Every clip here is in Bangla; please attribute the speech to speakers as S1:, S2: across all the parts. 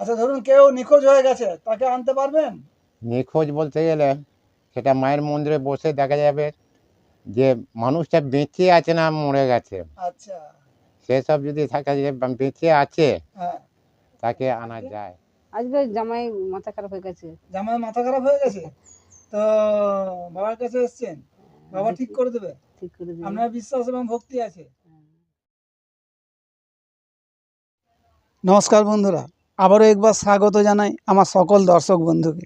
S1: আচ্ছা, ধরুন কেউ নিখোঁজ হয়ে গেছে, তাকে আনতে পারবেন?
S2: নিখোঁজ বলতে গেলে সেটা মায়ের মন্দিরে বসে দেখা যাবে যে মানুষটা বেঁচে আছে না মরে গেছে।
S1: আচ্ছা।
S2: সেসব যদি থাকে যে বেঁচে আছে
S1: হ্যাঁ।
S2: তাকে আনা যায়।
S3: আজকে জামাই মাথা খারাপ হয়ে গেছে।
S1: জামাই মাথা খারাপ হয়ে গেছে, তো বাবার কাছে এসছেন, বাবা ঠিক করে দেবে?
S3: ঠিক করে দেবে।
S1: আপনার বিশ্বাস এবং ভক্তি আছে? নমস্কার বন্ধুরা, আবারও একবার স্বাগত জানাই আমার সকল দর্শক বন্ধুকে।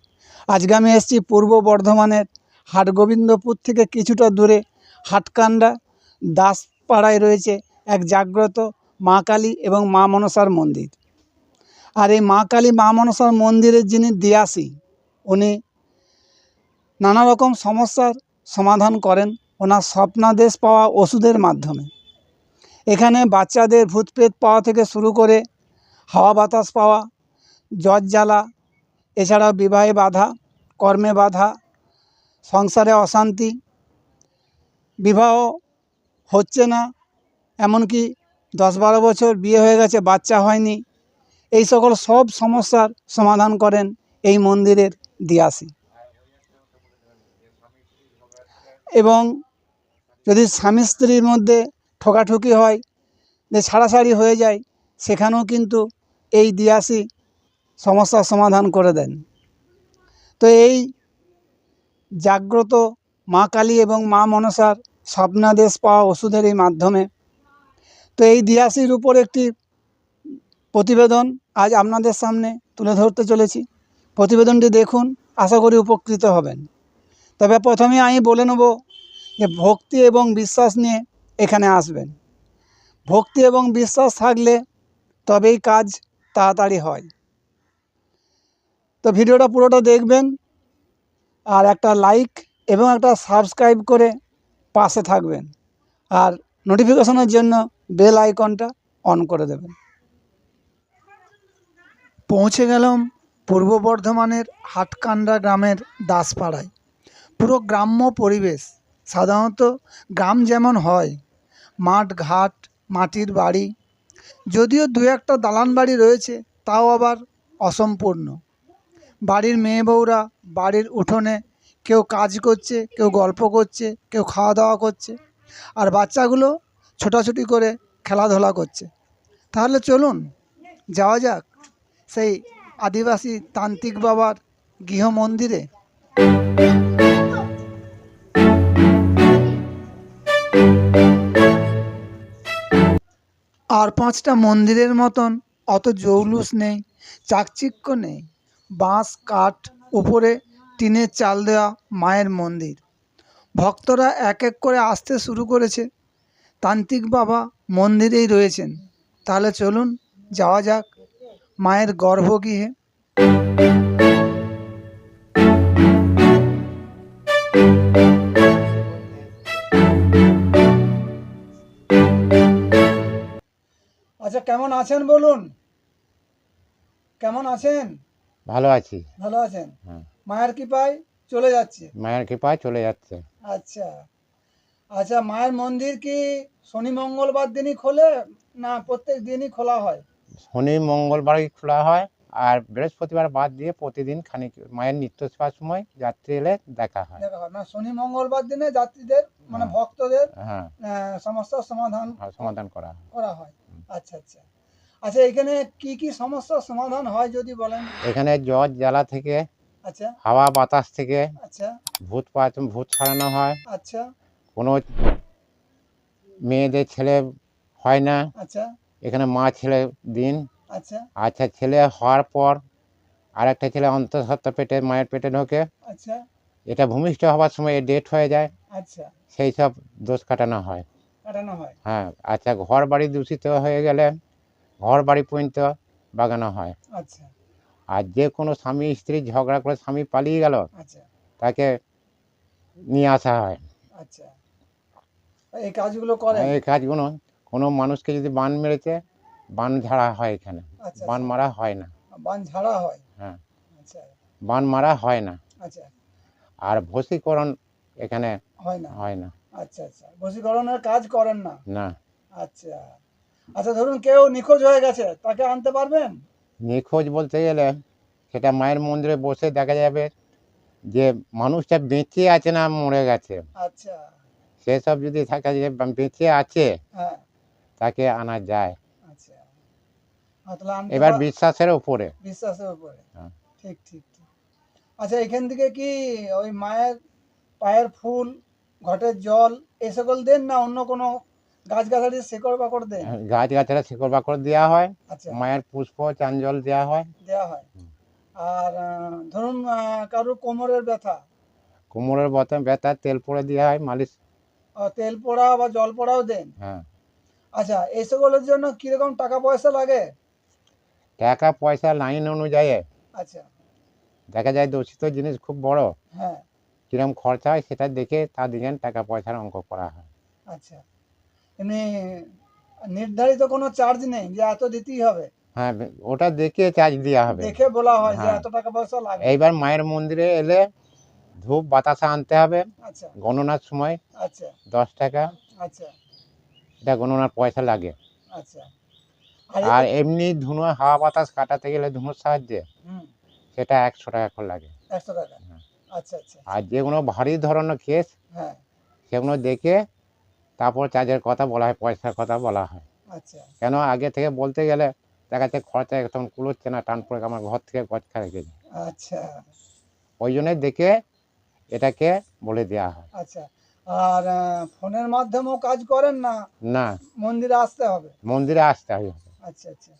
S1: আজকে আমি এসেছি পূর্ব বর্ধমানের হাটগোবিন্দপুর থেকে কিছুটা দূরে হাটকান্ডা দাসপাড়ায় রয়েছে এক জাগ্রত মা কালী এবং মা মনসার মন্দির। আর এই মা কালী মা মনসার মন্দিরের যিনি দিয়াসী, উনি নানা রকম সমস্যার সমাধান করেন ওনার স্বপ্নাদেশ পাওয়া ওষুধের মাধ্যমে। এখানে বাচ্চাদের ভূতপ্রেত পাওয়া থেকে শুরু করে হাওয়া বাতাস পাওয়া, জ্বর জ্বালা, এছাড়াও বিবাহে বাধা, কর্মে বাধা, সংসারে অশান্তি, বিবাহ হচ্ছে না, এমনকি 10-12 বছর বিয়ে হয়ে গেছে বাচ্চা হয়নি, এই সকল সব সমস্যার সমাধান করেন এই মন্দিরের দিয়াসী। এবং যদি স্বামী স্ত্রীর মধ্যে ঠোকাঠুকি হয়, যে ছাড়াছাড়ি হয়ে যায়, সেখানেও কিন্তু এই দিয়াসী সমস্যার সমাধান করে দেন। তো এই জাগ্রত মা কালী এবং মা মনসার স্বপ্নাদেশ পাওয়া ওষুধের এই মাধ্যমে, তো এই দিয়াসীর উপর একটি প্রতিবেদন আজ আপনাদের সামনে তুলে ধরতে চলেছি। প্রতিবেদনটি দেখুন, আশা করি উপকৃত হবেন। তবে প্রথমে আমি বলে নেব যে ভক্তি এবং বিশ্বাস নিয়ে এখানে আসবেন। ভক্তি এবং বিশ্বাস থাকলে তবেই কাজ তাড়াতাড়ি হয়। তো ভিডিওটা পুরোটা দেখবেন, আর একটা লাইক এবং একটা সাবস্ক্রাইব করে পাশে থাকবেন, আর নোটিফিকেশনের জন্য বেল আইকনটা অন করে দেবেন। পৌঁছে গেলাম পূর্ব বর্ধমানের হাটকান্ডা গ্রামের দাসপাড়ায়। পুরো গ্রাম্য পরিবেশ। সাধারণত গ্রাম যেমন হয়, মাঠ ঘাট, মাটির বাড়ি, যদিও দু একটা দালান বাড়ি রয়েছে, তাও আবার অসম্পূর্ণ। বাড়ির মেয়ে বউরা বাড়ির উঠোনে কেউ কাজ করছে, কেউ গল্প করছে, কেউ খাওয়া দাওয়া করছে, আর বাচ্চাগুলো ছোটাছুটি করে খেলাধুলা করছে। তাহলে চলুন যাওয়া যাক সেই আদিবাসী তান্ত্রিক বাবার গৃহ মন্দিরে। আর 5টা মন্দিরের মতন অত জৌলুস নেই, চাকচিক্য নেই। বাঁশ কাঠ, উপরে টিনের চাল দেওয়া মায়ের মন্দির। ভক্তরা এক এক করে আসতে শুরু করেছে। তান্ত্রিক বাবা মন্দিরেই রয়েছেন। তাহলে চলুন যাওয়া যাক মায়ের গর্ভগৃহে। আচ্ছা, কেমন আছেন বলুন? কেমন আছেন?
S2: ভালো আছি।
S1: ভালো আছেন?
S2: হ্যাঁ,
S1: মায়ের কৃপায় চলে যাচ্ছে।
S2: মায়ের কৃপায় চলে যাচ্ছে।
S1: আচ্ছা। আচ্ছা, মায়ের মন্দির কি শনি মঙ্গলবার দিনই খোলে, না প্রত্যেক দিনই খোলা হয়?
S2: শনি মঙ্গলবারই খোলা হয়, আর বৃহস্পতিবার বাদ দিয়ে প্রতিদিন খানিক মায়ের নিত্য সেবার সময় যাত্রী এলে দেখা হয়।
S1: দেখা হয়, মানে শনি মঙ্গলবার দিনে যাত্রীদের মানে
S2: হ্যাঁ।
S1: ভক্তদের
S2: হ্যাঁ,
S1: সমস্যার সমাধান
S2: সমাধান করা হয়।
S1: করা হয়। আচ্ছা আচ্ছা। আচ্ছা, এখানে কি কি সমস্যার সমাধান হয় যদি বলেন?
S2: এখানে জ্বর জ্বালা থেকে,
S1: আচ্ছা
S2: হাওয়া বাতাস থেকে,
S1: আচ্ছা
S2: ভূত ছাড়ানো হয়।
S1: আচ্ছা
S2: কোনো মেয়েদের ছেলে হয় না,
S1: আচ্ছা
S2: এখানে মা ছেলে দিন।
S1: আচ্ছা
S2: আচ্ছা, ছেলে হওয়ার পর আরেকটা ছেলে অন্তঃসত্ত্বা পেটে মায়ের পেটে ঢোকে,
S1: আচ্ছা
S2: এটা ভূমিষ্ঠ হওয়ার সময় ডেট হয়ে যায়,
S1: আচ্ছা,
S2: সেই সব দোষ কাটানো হয়।
S1: কাটানো হয়।
S2: হ্যাঁ। আচ্ছা, ঘর বাড়ি দূষিত হয়ে গেলে ঘর বাড়ি পর্যন্ত বাগানো হয়।
S1: আচ্ছা
S2: আর যে কোনো স্বামী স্ত্রী ঝগড়া করে স্বামী পালিয়ে গেল,
S1: আচ্ছা
S2: তাকে নিয়ে আসা হয়।
S1: আচ্ছা, এই কাজগুলো করেন?
S2: এই কাজগুলো, কোনো মানুষকে যদি বান মেরেছে, বান ঝাড়া হয় এখানে।
S1: আচ্ছা
S2: বান
S1: আচ্ছা,
S2: মারা হয় না।
S1: বান ঝাড়া হয়।
S2: হ্যাঁ,
S1: আচ্ছা
S2: বান মারা হয় না।
S1: আচ্ছা,
S2: আর বশীকরণ এখানে
S1: হয় না।
S2: হয় না।
S1: আচ্ছা আচ্ছা, বশীকরণের কাজ করেন না?
S2: না।
S1: আচ্ছা। আচ্ছা, ধরুন কেউ নিখোঁজ হয়ে গেছে, তাকে আনতে পারবেন?
S2: নিখোঁজ বলতে গেলে সেটা মায়ের মন্দিরে বসে দেখা যাবে যে মানুষটা বেঁচে আছে না মরে গেছে,
S1: আচ্ছা,
S2: সেসব যদি থাকে যে বেঁচে আছে
S1: হ্যাঁ,
S2: তাকে আনা যায়।
S1: আচ্ছা। তাহলে আনতে
S2: এবার বিশ্বাসের উপরে।
S1: বিশ্বাসের উপরে।
S2: হ্যাঁ।
S1: ঠিক ঠিক ঠিক। আচ্ছা, এখান থেকে কি ওই মায়ের পায়ের ফুল, ঘটের জল এ সকল দেন, না অন্য কোনো গাছগাছালির শিকড় বাকড় দেন?
S2: গাছগাছারা শিকড় বাকড় দেওয়া হয়,
S1: আচ্ছা,
S2: মায়ের পুষ্প চাঞ্জল দেওয়া হয়।
S1: দেওয়া হয়। আর ধরুন কারোর কোমরের ব্যথা,
S2: কোমরের ব্যথা তেল পড়ে দেওয়া হয়, মালিশ।
S1: তেল পোড়া বা জল পোড়াও দেন?
S2: হ্যাঁ।
S1: আচ্ছা, এই সকলের জন্য কিরকম টাকা পয়সা লাগে?
S2: টাকা পয়সা লাইন অনুযায়ী
S1: আচ্ছা,
S2: দেখা যায় দূষিত জিনিস খুব বড়,
S1: হ্যাঁ,
S2: কিরম খরচা হয় সেটা দেখে তার দিকে টাকা পয়সার অঙ্ক করা হয়।
S1: আচ্ছা। এমনি নির্ধারিত কোনো চার্জ নেই যে এত দিতেই হবে?
S2: হ্যাঁ, ওটা দেখে চার্জ দেওয়া হবে।
S1: দেখে বলা হয় যে
S2: হ্যাঁ।
S1: এত টাকা পয়সা লাগবে?
S2: এইবার মায়ের মন্দিরে এলে ধূপ বাতাসা আনতে হবে,
S1: আচ্ছা,
S2: গণনার সময়
S1: আচ্ছা,
S2: 10 টাকা,
S1: আচ্ছা,
S2: এটা গণনার পয়সা লাগে।
S1: আচ্ছা।
S2: আর এমনি ধুনো হাওয়া বাতাস কাটাতে গেলে ধুনোর সাহায্যে
S1: হুম,
S2: সেটা 100 টাকা করে লাগে।
S1: 100 টাকা।
S2: হ্যাঁ।
S1: আচ্ছা, আচ্ছা,
S2: আর যেগুলো ভারী ধরনের কেস
S1: হ্যাঁ,
S2: সেগুলো দেখে তারপর চার্জের কথা বলা হয়, পয়সার কথা বলা হয়।
S1: আচ্ছা,
S2: কেন আগে থেকে বলতে গেলে দেখা যাচ্ছে খরচা একদম কুলোচ্ছে না, টান পড়ে আমার ঘর থেকে গছখা রেখে যায়।
S1: আচ্ছা,
S2: ওই জন্যই দেখে এটাকে বলে দেওয়া হয়।
S1: আচ্ছা। আর ফোনের মাধ্যমেও কাজ করেন, না
S2: না,
S1: মন্দিরে আসতে হবে?
S2: মন্দিরে আসতে হবে।
S1: আচ্ছা, আচ্ছা।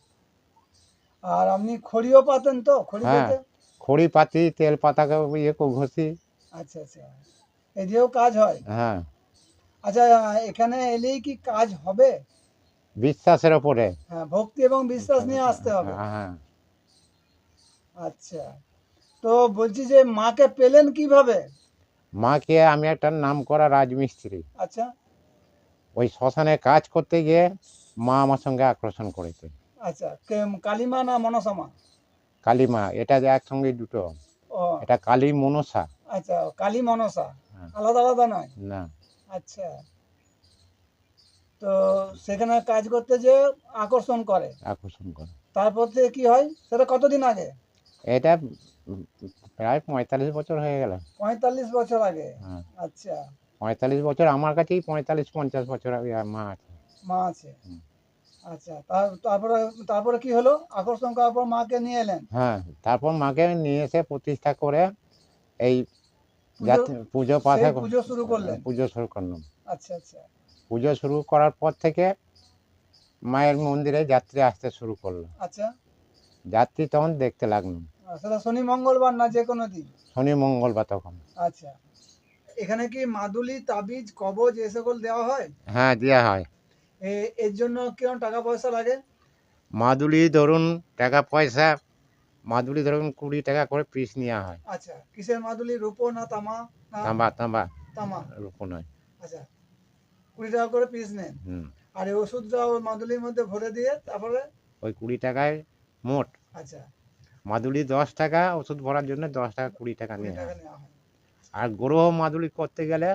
S1: আর আপনি খড়িও পাতেন তো? খড়ি
S2: হ্যাঁ,
S1: পেতে?
S2: খড়ি পাতি, তেল পাতাকে ঘষি।
S1: আচ্ছা, আচ্ছা। এই দিয়েও কাজ হয়?
S2: হ্যাঁ,
S1: আচ্ছা, এখানে এলেই কি কাজ হবে?
S2: বিশ্বাসের ওপরে।
S1: হ্যাঁ, ভক্তি এবং বিশ্বাস নিয়ে আসতে হবে।
S2: হ্যাঁ,
S1: আচ্ছা, তো বলছি যে মাকে পেলেন কিভাবে?
S2: মাকে আমি একটা নাম করা রাজমিস্ত্রি,
S1: আচ্ছা,
S2: ওই শ্মশানে কাজ করতে গিয়ে মা আমার সঙ্গে আকর্ষণ করেছে।
S1: আচ্ছা। কালীমা না মনসামা?
S2: কালী মা, এটা যে একসঙ্গে দুটো,
S1: ও,
S2: এটা কালী মনসা।
S1: আচ্ছা, কালী মনসা
S2: হ্যাঁ।
S1: আলাদা আলাদা নয়?
S2: না,
S1: আচ্ছা, তো সেখানে কাজ করতে যে আকর্ষণ করে,
S2: আকর্ষণ করে।
S1: তারপর থেকে কি হয় সেটা কতদিন আগে?
S2: এটা প্রায় 45 বছর হয়ে গেল।
S1: 45 বছর আগে?
S2: হ্যাঁ,
S1: আচ্ছা,
S2: 45 বছর আমার কাছেই, 45-50 বছর আগে মা আছে।
S1: মা আছে।
S2: হুম।
S1: আচ্ছা, তারপরে তারপরে কি হলো? আকর্ষণ করার পর মাকে নিয়ে এলেন?
S2: হ্যাঁ, তারপর মাকে নিয়ে এসে প্রতিষ্ঠা করে এই
S1: পুজো,
S2: পুজো
S1: সেই
S2: পাঠা
S1: পুজো শুরু করলেন?
S2: পুজো শুরু করলাম।
S1: আচ্ছা, আচ্ছা,
S2: পুজো শুরু করার পর থেকে মায়ের মন্দিরে যাত্রী আসতে শুরু করলো।
S1: আচ্ছা।
S2: যাত্রী তখন দেখতে লাগলাম,
S1: সেটা শনি মঙ্গলবার না যে কোনো দিন?
S2: শনি মঙ্গলবার তখন।
S1: আচ্ছা, এখানে কি মাদুলি, তাবিজ, কবজ এ সকল দেওয়া হয়?
S2: হ্যাঁ, দেওয়া হয়।
S1: এর জন্য কিরকম টাকা পয়সা লাগে?
S2: মাদুলি ধরুন টাকা পয়সা, মাদুলি ধরুন 20 টাকা করে পিস নেওয়া হয়।
S1: আচ্ছা, কিসের মাদুলি? রূপো না তামা না?
S2: তাম্বা, তাম্বা,
S1: তামা।
S2: রূপো নয়।
S1: আচ্ছা, 20 টাকা করে পিস নেন।
S2: হুম।
S1: আর এই ওষুধটা ওই মাদুলির মধ্যে ভরে দিয়ে তারপরে?
S2: ওই 20 টাকায় মোট।
S1: আচ্ছা,
S2: মাদুলি 10 টাকা, ওষুধ ভরার জন্য 10 টাকা 20 টাকা
S1: 20
S2: নেওয়া
S1: টাকা
S2: হয়।
S1: নেওয়া হয়।
S2: আর গ্রহ মাদুলি করতে গেলে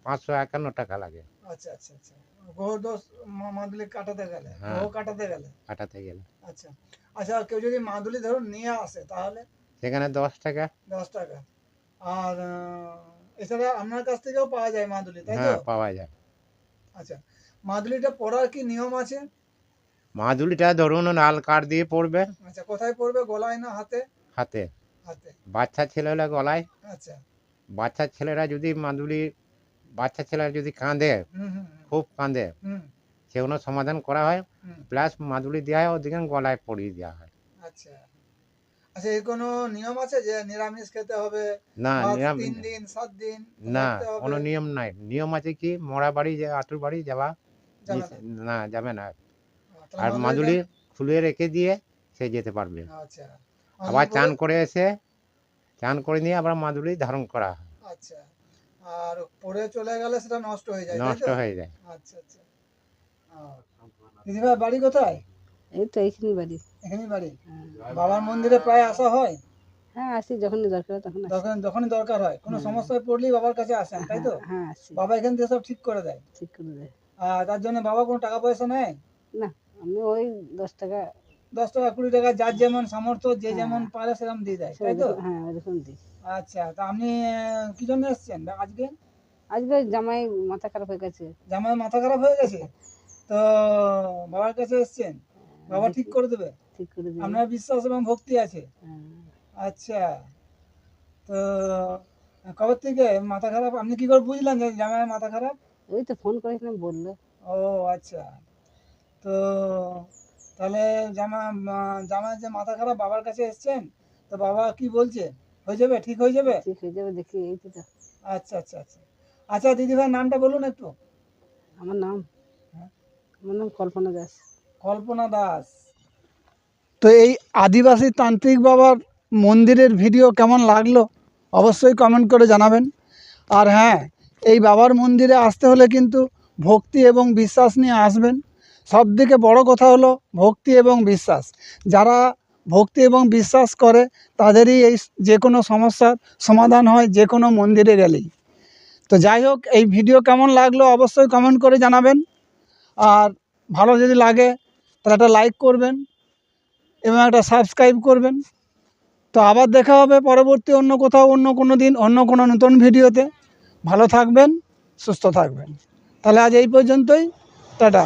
S2: 551 টাকা লাগে।
S1: আচ্ছা, আচ্ছা, আচ্ছা। গ্রহ দোষ মাদুলি কাটাতে গেলে,
S2: হ্যাঁ।
S1: গ্রহ কাটাতে গেলে?
S2: কাটাতে গেলে
S1: আচ্ছা, আচ্ছা। কেউ যদি মাদুলি ধরুন নিয়ে আসে তাহলে?
S2: সেখানে 10 টাকা।
S1: 10 টাকা। আর এছাড়া আপনার কাছ থেকেও পাওয়া যায় মাদুলি, তাই তো?
S2: হ্যাঁ, পাওয়া যায়।
S1: আচ্ছা, মাদুলিটা পরার কি নিয়ম আছে?
S2: মাদুলিটা ধরুন লাল কাঠ দিয়ে পড়বে
S1: আচ্ছা, কোথায় পরবে? গলায় না হাতে?
S2: হাতে।
S1: হাতে।
S2: বাচ্চা ছেলে হলে গলায়।
S1: আচ্ছা,
S2: বাচ্চা ছেলেরা যদি বাচ্চা ছেলেরা যদি কাঁদে,
S1: হুম, হুম,
S2: খুব কাঁদে,
S1: হুম,
S2: সেগুলো সমাধান করা হয়,
S1: হুম।
S2: প্লাস মাদুলি দেওয়া হয়, ওদিকে গলায় পরিয়ে দেওয়া হয়।
S1: আচ্ছা, আচ্ছা। এর কোনো নিয়ম আছে যে নিরামিষ খেতে হবে
S2: না,
S1: বা
S2: নিয়ম
S1: 3 দিন 7 দিন
S2: না,
S1: থাকতে হবে?
S2: কোনো নিয়ম নাই। নিয়ম আছে কি, মরা বাড়ি আতুর বাড়ি যাওয়া
S1: যাবে না?
S2: না, যাবে না।
S1: তাহলে
S2: আর
S1: মাদুলিটা?
S2: মাদুলি খুলে রেখে দিয়ে সে যেতে পারবে।
S1: আচ্ছা,
S2: আবার
S1: মাদুলি
S2: চান
S1: পরে?
S2: করে এসে, চান করে নিয়ে আবার মাদুলি ধারণ করা হয়।
S1: আচ্ছা, আর পরে চলে গেলে সেটা নষ্ট হয়ে যায়, তাই
S2: নষ্ট
S1: তো?
S2: হয়ে যায়।
S1: আচ্ছা, আচ্ছা। দিদিভাই বাড়ি কোথায়?
S3: এই তো এইখানে বাড়ি।
S1: এখানেই বাড়ি?
S3: হ্যাঁ।
S1: বাবার মন্দিরে প্রায় আসা হয়?
S3: হ্যাঁ, আসি যখনই দরকার হয় তখন আসি।
S1: যখনই দরকার হয়, কোনো
S3: হুম।
S1: সমস্যায় পড়লেই বাবার কাছে আসেন, তাই তো?
S3: হ্যাঁ, হ্যাঁ, আসি।
S1: বাবা এখান থেকে সব ঠিক করে দেয়?
S3: ঠিক করে দেয়।
S1: আর তার জন্য বাবা কোনো টাকা পয়সা নেয়?
S3: না, আমি ওই 10 টাকা
S1: 10 টাকা 20 টাকা যার যেমন সামর্থ্য, যে যেমন পারে সেরকম দিয়ে দেয়, তাই তো?
S3: হ্যাঁ এরকম দিই।
S1: আচ্ছা, তা আপনি কি জন্য এসেছেন আজকে?
S3: আজকে জামাই মাথা খারাপ হয়ে গেছে।
S1: জামাই মাথা খারাপ হয়ে গেছে, তো বাবার কাছে এসেছেন, বাবা ঠিক করে দেবে?
S3: ঠিক করে দিই।
S1: আপনার বিশ্বাস এবং ভক্তি আছে।
S3: হ্যাঁ।
S1: আচ্ছা, তো কবে থেকে মাথা খারাপ? আপনি কি করে বুঝলেন যে জামাইয়ের মাথা খারাপ?
S3: ওই তো ফোন করেছিলাম বললো।
S1: ও আচ্ছা, তো তাহলে জামাই যে মাথা খারাপ, বাবার কাছে এসেছেন, তো বাবা কি বলছে? হয়ে যাবে, ঠিক হয়ে যাবে?
S3: ঠিক হয়ে যাবে দেখি, এই তো।
S1: আচ্ছা আচ্ছা আচ্ছা। আচ্ছা দিদিভাই, নামটা বলুন একটু।
S3: আমার নাম
S1: হ্যাঁ।
S3: আমার নাম কল্পনা দাস।
S1: কল্পনা দাস। তো এই আদিবাসী তান্ত্রিক বাবার মন্দিরের ভিডিও কেমন লাগলো অবশ্যই কমেন্ট করে জানাবেন। আর হ্যাঁ, এই বাবার মন্দিরে আসতে হলে কিন্তু ভক্তি এবং বিশ্বাস নিয়ে আসবেন। সবথেকে বড় কথা হলো ভক্তি এবং বিশ্বাস। যারা ভক্তি এবং বিশ্বাস করে তাদেরই এই যে কোনো সমস্যার সমাধান হয় যে কোনো মন্দিরে গেলেই। তো যাই হোক, এই ভিডিও কেমন লাগলো অবশ্যই কমেন্ট করে জানাবেন। আর ভালো যদি লাগে তাহলে একটা লাইক করবেন এবং একটা সাবস্ক্রাইব করবেন। তো আবার দেখা হবে পরবর্তী অন্য কোথাও, অন্য কোনো দিন, অন্য কোনো নতুন ভিডিওতে। ভালো থাকবেন, সুস্থ থাকবেন। তাহলে আজ এই পর্যন্তই, টাটা।